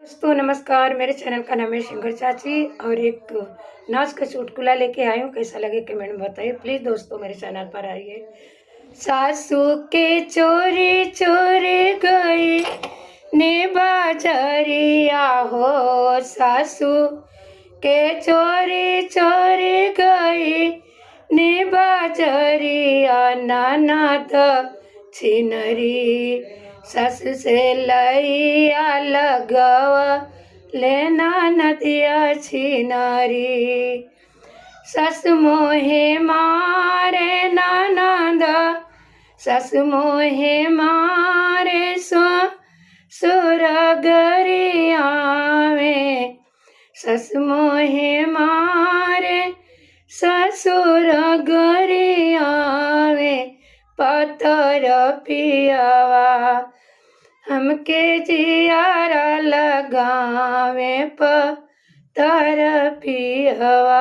दोस्तों नमस्कार। मेरे चैनल का नाम है शंकर चाची और एक नाच का चुटकुला लेके आई हूँ। कैसा लगे कमेंट में बताइए प्लीज़। दोस्तों मेरे चैनल पर आइए। सासू के चोरी चोरी गई ने बाजरिया हो, सासू के चोरी चोरी गई ने बाजरिया, ननद छिनरी ससु से लैया लगवा लेना नदिया छिनारी। ससु मोहे मारे ननद, ससु मोहे मारे ससुर गरिया में, ससु मोहे मारे ससुर गरिया में, पतर पियावा हमके जियारा लगावे पतर पियावा।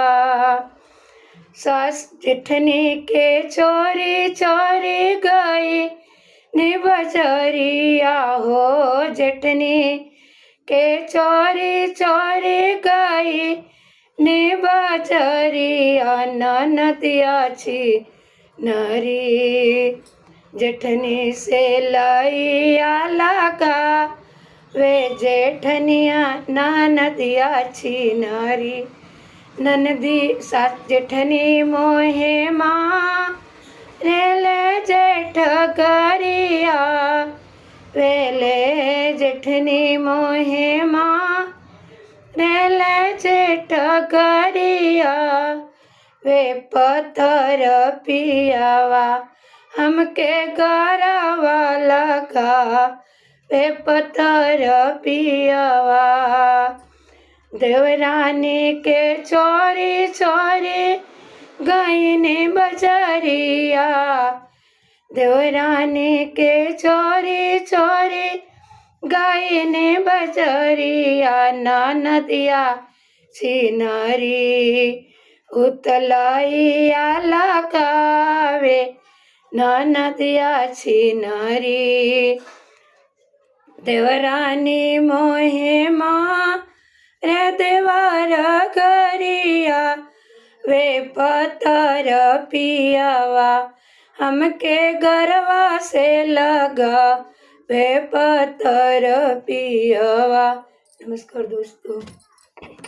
सास जेठनी के चोरी चोरी गई ने बजरिया हो, जेठनी के चोरी चोरी गई ने बजरिया, ननदिया छी नरी जेठनी से लैया लगा वे, जेठनिया ननदिया छिनारी। ननदी सास जेठनी मोहे माँ रेले जेठ गरिया, वेले जेठनी मोहे माँ रेले जेठ गरिया, वे पत्थर पियावा हमके गरवा लगा वे पत्थर पियावा। देवरानी के चोरी चोरी गई ने बजरिया, देवरानी के चोरी चोरी गई ने बजरिया, ननदिया छिनारी उतलाइया लगावे ननदिया छिनारी। देवरानी मोहे माँ रे देवर गरिया, वे पत्थर पियावा हमके गरवा से लगा वे पत्थर पियावा। नमस्कार दोस्तों।